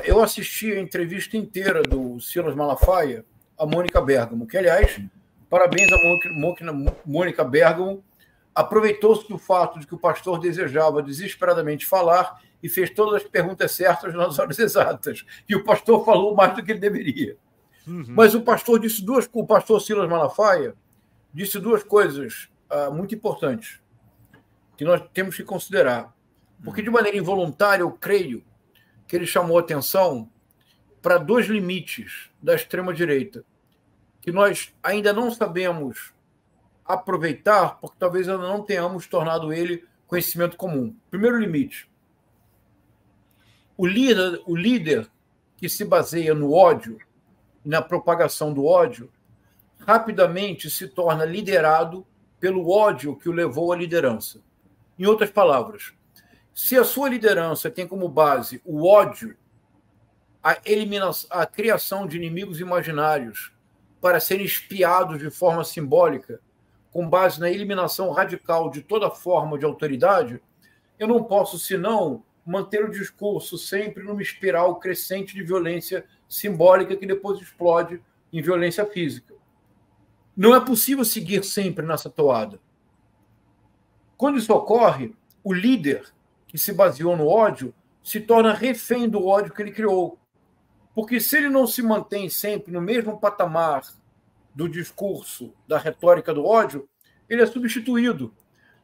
Eu assisti a entrevista inteira do Silas Malafaia a Mônica Bergamo, que, aliás, parabéns a Mônica Bergamo, aproveitou-se do fato de que o pastor desejava desesperadamente falar e fez todas as perguntas certas nas horas exatas. E o pastor falou mais do que ele deveria. Mas o pastor Silas Malafaia disse duas coisas muito importantes que nós temos que considerar. Porque, de maneira involuntária, eu creio que ele chamou atenção para dois limites da extrema-direita, que nós ainda não sabemos aproveitar, porque talvez ainda não tenhamos tornado ele conhecimento comum. Primeiro limite: o líder que se baseia no ódio, na propagação do ódio, rapidamente se torna liderado pelo ódio que o levou à liderança. Em outras palavras, se a sua liderança tem como base o ódio, a criação de inimigos imaginários para serem espiados de forma simbólica, com base na eliminação radical de toda forma de autoridade, eu não posso, senão, manter o discurso sempre numa espiral crescente de violência simbólica que depois explode em violência física. Não é possível seguir sempre nessa toada. Quando isso ocorre, o líder que se baseou no ódio se torna refém do ódio que ele criou. Porque se ele não se mantém sempre no mesmo patamar do discurso, da retórica do ódio, ele é substituído.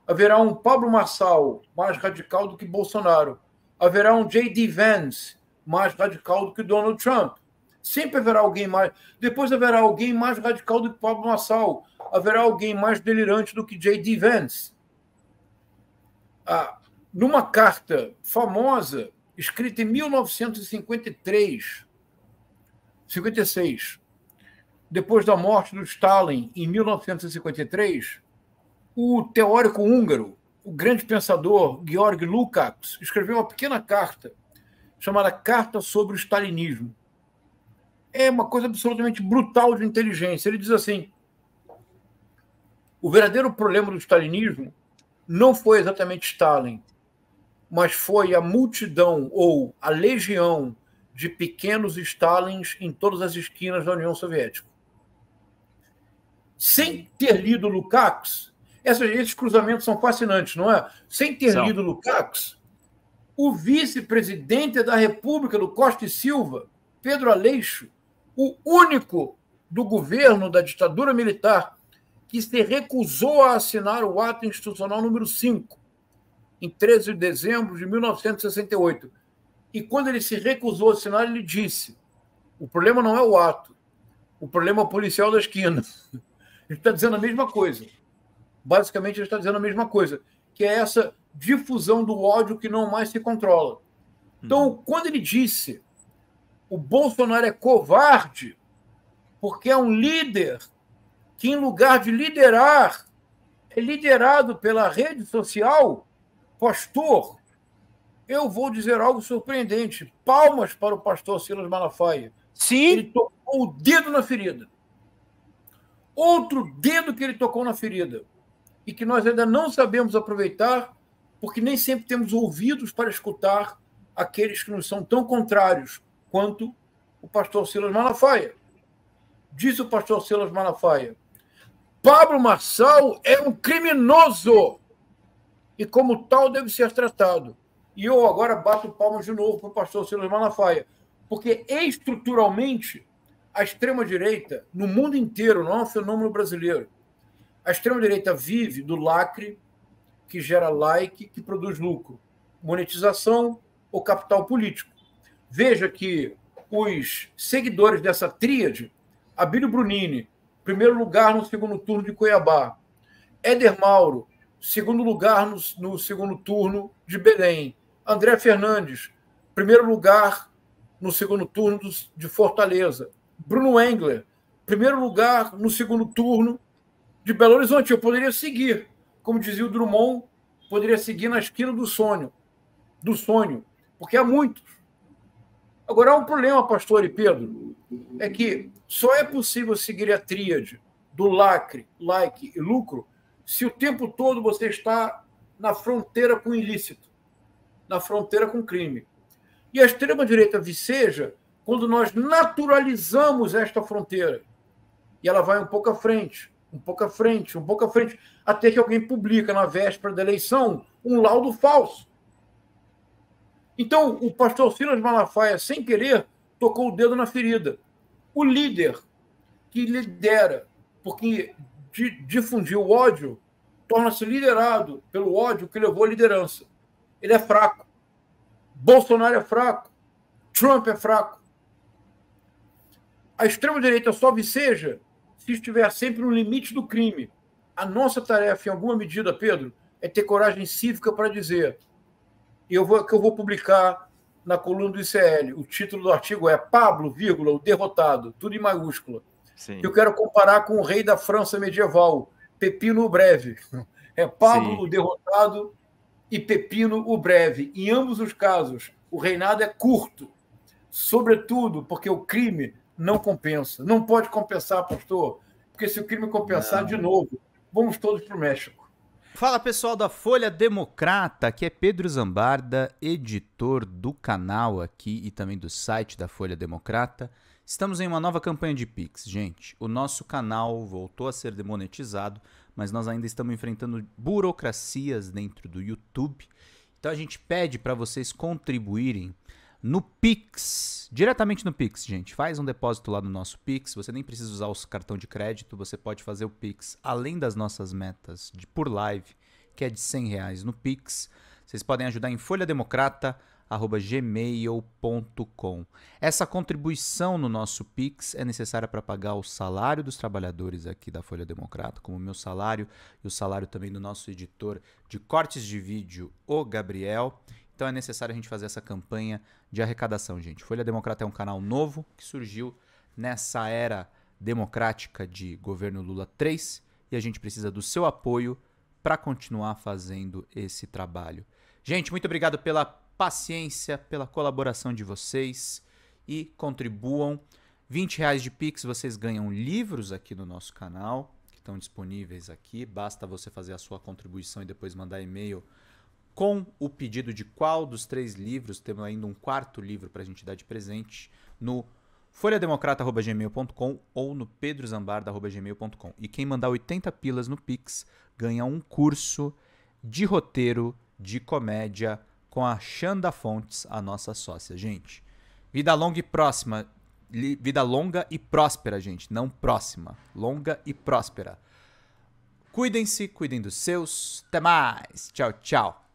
Haverá um Pablo Marçal mais radical do que Bolsonaro. Haverá um J.D. Vance mais radical do que Donald Trump. Sempre haverá alguém mais. Depois haverá alguém mais radical do que Pablo Marçal. Haverá alguém mais delirante do que J.D. Vance. Numa carta famosa, escrita em 1956, depois da morte do Stalin, em 1953, o teórico húngaro, o grande pensador Georg Lukács, escreveu uma pequena carta chamada Carta sobre o Stalinismo. É uma coisa absolutamente brutal de inteligência. Ele diz assim: o verdadeiro problema do stalinismo não foi exatamente Stalin, mas foi a multidão ou a legião de pequenos Stalins em todas as esquinas da União Soviética. Sem ter lido Lukács, esses cruzamentos são fascinantes, não é? Sem ter lido Lukács, o vice-presidente da República do Costa e Silva, Pedro Aleixo, o único do governo da ditadura militar que se recusou a assinar o ato institucional número 5, em 13 de dezembro de 1968. E quando ele se recusou a assinar, ele disse: o problema não é o ato, o problema é o policial da esquina. Ele está dizendo a mesma coisa. Basicamente, ele está dizendo a mesma coisa, que é essa difusão do ódio que não mais se controla. Então, quando ele disse o Bolsonaro é covarde porque é um líder que, em lugar de liderar, é liderado pela rede social, pastor, eu vou dizer algo surpreendente. Palmas para o pastor Silas Malafaia. Sim. Ele tocou o dedo na ferida. Outro dedo que ele tocou na ferida e que nós ainda não sabemos aproveitar, porque nem sempre temos ouvidos para escutar aqueles que nos são tão contrários quanto o pastor Silas Malafaia. Disse o pastor Silas Malafaia: Pablo Marçal é um criminoso e, como tal, deve ser tratado. E eu agora bato palmas de novo para o pastor Silas Malafaia, porque estruturalmente a extrema-direita, no mundo inteiro, não é um fenômeno brasileiro, a extrema-direita vive do lacre, que gera like, que produz lucro, monetização ou capital político. Veja que os seguidores dessa tríade, Abílio Brunini, primeiro lugar no segundo turno de Cuiabá, Éder Mauro, segundo lugar no segundo turno de Belém, André Fernandes, primeiro lugar no segundo turno de Fortaleza, Bruno Engler, primeiro lugar no segundo turno de Belo Horizonte. Eu poderia seguir, como dizia o Drummond, poderia seguir na esquina do sonho, porque há muitos. Agora, há um problema, pastor e Pedro, é que só é possível seguir a tríade do lacre, like e lucro se o tempo todo você está na fronteira com o ilícito, na fronteira com o crime. E a extrema-direita viceja quando nós naturalizamos esta fronteira. E ela vai um pouco à frente, um pouco à frente, um pouco à frente, até que alguém publica na véspera da eleição um laudo falso. Então, o pastor Silas Malafaia, sem querer, tocou o dedo na ferida. O líder que lidera, porque difundiu o ódio, torna-se liderado pelo ódio que levou à liderança. Ele é fraco. Bolsonaro é fraco. Trump é fraco. A extrema-direita só viceja se estiver sempre no limite do crime. A nossa tarefa, em alguma medida, Pedro, é ter coragem cívica para dizer, que eu vou publicar na coluna do ICL, o título do artigo é Pablo, o derrotado, tudo em maiúscula. Sim. Eu quero comparar com o rei da França medieval, Pepino o Breve. É Pablo, sim, o derrotado, e Pepino o Breve. Em ambos os casos, o reinado é curto, sobretudo porque o crime não compensa. Não pode compensar, pastor, porque se o crime compensar, de novo, vamos todos para o México. Fala, pessoal da Folha Democrata, aqui é Pedro Zambarda, editor do canal aqui e também do site da Folha Democrata. Estamos em uma nova campanha de Pix, gente. O nosso canal voltou a ser demonetizado, mas nós ainda estamos enfrentando burocracias dentro do YouTube. Então a gente pede para vocês contribuírem no Pix, diretamente no Pix, gente. Faz um depósito lá no nosso Pix, você nem precisa usar o cartão de crédito, você pode fazer o Pix além das nossas metas por live, que é de R$100 no Pix. Vocês podem ajudar em folhademocrata@gmail.com. Essa contribuição no nosso Pix é necessária para pagar o salário dos trabalhadores aqui da Folha Democrata, como o meu salário e o salário também do nosso editor de cortes de vídeo, o Gabriel. Então é necessário a gente fazer essa campanha de arrecadação, gente. Folha Democrata é um canal novo que surgiu nessa era democrática de governo Lula 3 e a gente precisa do seu apoio para continuar fazendo esse trabalho. Gente, muito obrigado pela paciência, pela colaboração de vocês e contribuam. R$20 de Pix, vocês ganham livros aqui no nosso canal, que estão disponíveis aqui. Basta você fazer a sua contribuição e depois mandar e-mail com o pedido de qual dos 3 livros, temos ainda um 4º livro para a gente dar de presente, no folhademocrata@gmail.com ou no pedrozambarda@gmail.com. E quem mandar 80 pilas no Pix ganha um curso de roteiro de comédia com a Xanda Fontes, a nossa sócia. Gente, vida longa e próxima. Vida longa e próspera, gente. Não próxima. Longa e próspera. Cuidem-se, cuidem dos seus. Até mais. Tchau, tchau.